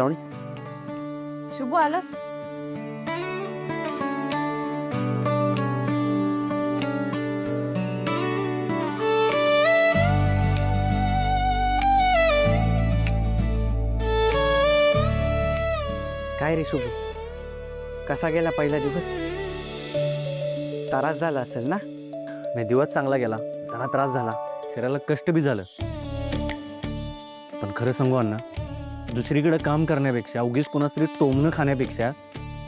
श्रावणी, शुभू आलास? काय रे शुभू, कसा गेला पहिला दिवस? त्रास झाला असेल ना? नाही, दिवस चांगला गेला, जरा त्रास झाला, शरीराला कष्ट बी झालं. पण खरं सांगू अण्णा, दुसरीकडे काम करण्यापेक्षा उगीच कोणाच तरी टोमणं खाण्यापेक्षा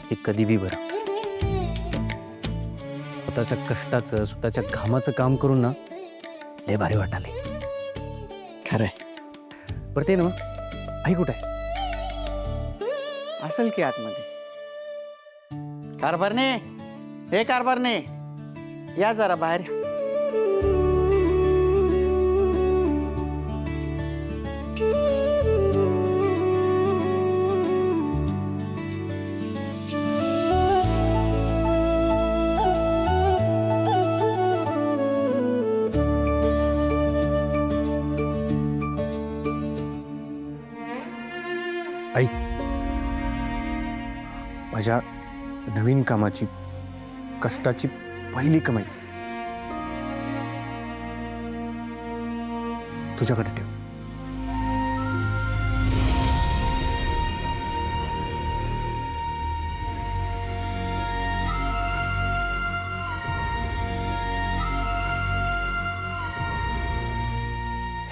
हे कधी बी बरं. स्वतःच्या कष्टाचं स्वतःच्या घामाचं काम करून ना लय भारी वाटाले. खरंय. बरं ते ना, आई कुठे आहे? असेल की आतमध्ये. कारभारने, हे कारभारने, या जरा बाहेर. आई, माझ्या नवीन कामाची कष्टाची पहिली कमाई तुझ्याकडे ठेव.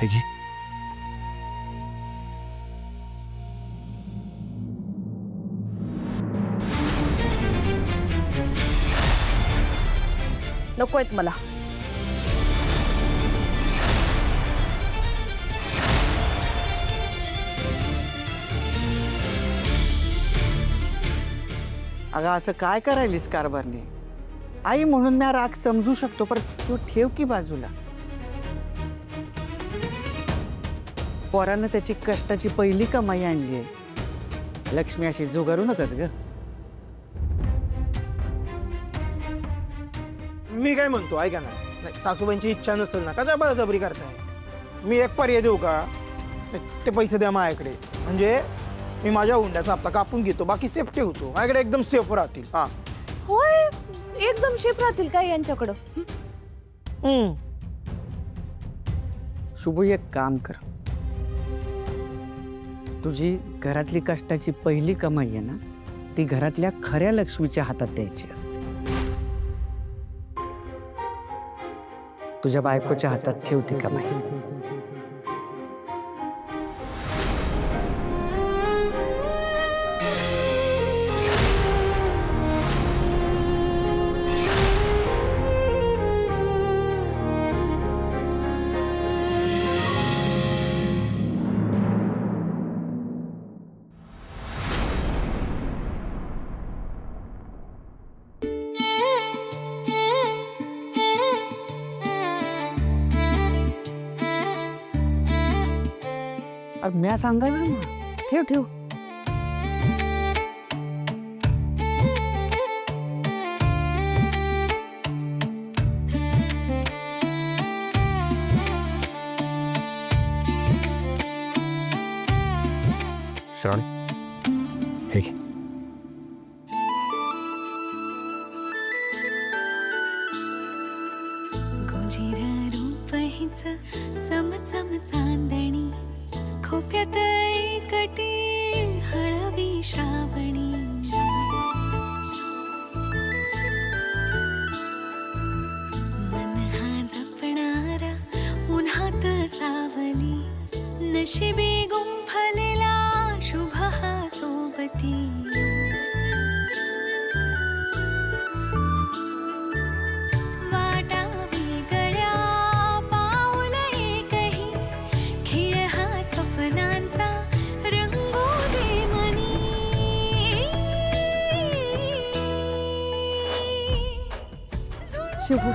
हे घे. नकोयत मला. अगं असं काय करायलीस कारभारने? आई म्हणून मी राग समजू शकतो, पण तू ठेव की बाजूला. पोरानं त्याची कष्टाची पहिली कमाई आणली आहे. लक्ष्मी अशी जुगारू नकच ग. मी काय म्हणतो ऐका ना, नाही, सासूबाईंची इच्छा नसेल ना का जबरदस्ती करताय? मी एक पर्याय देऊ का? ते पैसे द्या माझ्याकडे, म्हणजे मी माझ्या हुंड्याचा हप्ता कापून घेतो, बाकी सेफ ठेवतो माझ्याकडे, एकदम सेफ राहतील. हा होय, एकदम शेप राहतील काय यांच्याकडं? शुभू, एक काम कर. तुझी घरातली कष्टाची पहिली कमाई आहे ना, ती घरातल्या खऱ्या लक्ष्मीच्या हातात द्यायची असते. तुझ्या बायकोच्या हातात ठेवती कमाई. अरे म्या सांगायला ना, ठेव ठेव. श्रावणी, हे घे. गोजिर रूप हिच चमचम चांदणी, खोप्यात एकटी हळवी श्रावणी. मन हा जपणारा उन्हात सावली, नशिबी गुंफलेला शुभ हा सोबती. शुभू,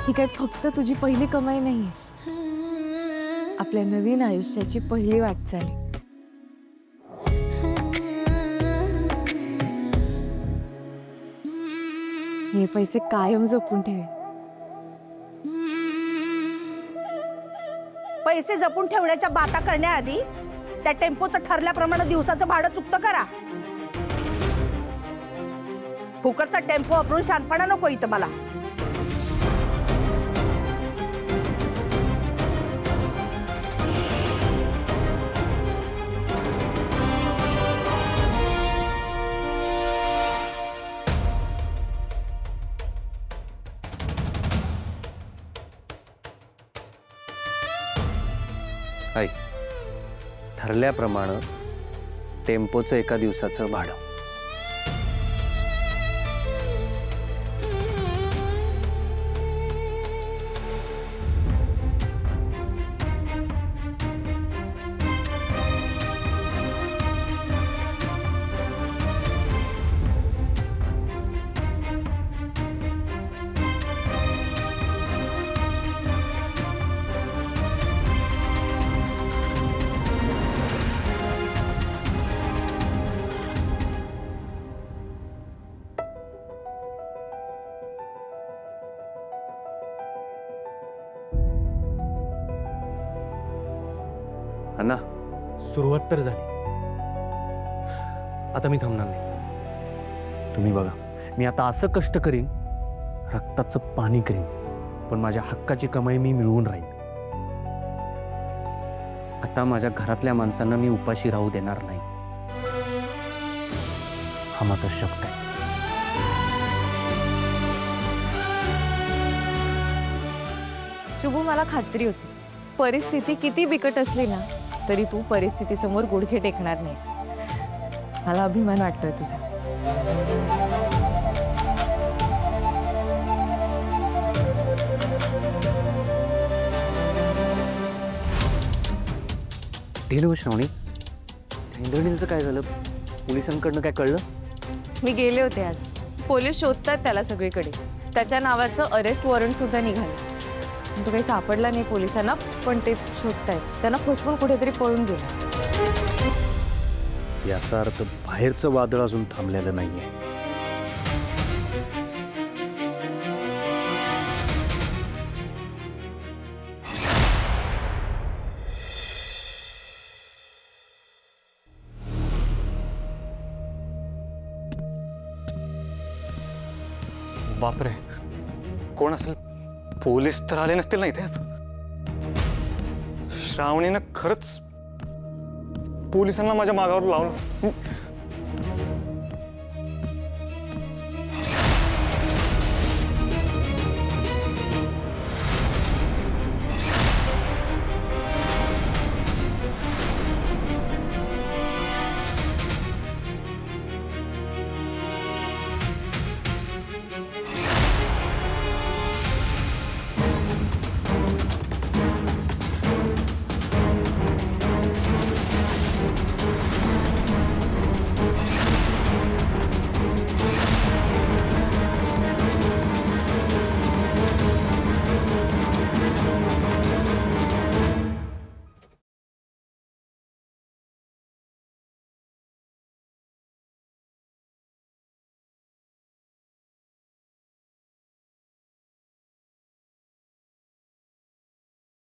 ही काय फक्त तुझी पहिली कमाई नाही, आपल्या नवीन आयुष्याची पहिली वाटचाल. हे पैसे कायम जपून ठेवे. पैसे जपून ठेवण्याच्या बाता करण्याआधी त्या टेम्पोचं ठरल्याप्रमाणे दिवसाचं भाडं चुकतं करा. फुकटचा टेम्पो वापरून शांतपणा नको इथं मला. ऐक, ठरल्याप्रमाणे टेम्पोचं एका दिवसाचं भाडं. अण्णा, सुरुवात तर झाली. आता मी थांबणार नाही. तुम्ही बघा, मी आता असं कष्ट करीन, रक्ताचं पाणी करीन, पण माझ्या हक्काची कमाई मी मिळवून राहीन. आता माझ्या घरातल्या माणसांना मी उपाशी राहू देणार नाही. हा माझा शब्द आहे. शुभू, मला खात्री होती परिस्थिती किती बिकट असली ना तरी तू परिस्थितीसमोर गुडघे टेकणार नाहीस. मला अभिमान वाटतोय तुझा. ढेल श्रावणी, इंद्रणीचं काय झालं? पोलिसांकडनं काय कळलं? मी गेले होते आज. पोलीस शोधतात त्याला सगळीकडे. त्याच्या नावाचं अरेस्ट वॉरंट सुद्धा निघालं. तो काही सापडला नाही पोलिसांना, पण ते शोधतायत. त्यांना फसवून कुठेतरी पळून गेला. याचा अर्थ बाहेरचं वादळ अजून थांबलेलं नाहीये. बापरे, कोण असेल? पोलीस तर आले नसतील ना इथे. श्रावणीनं खरंच पोलिसांना माझ्या मागावर लावलं.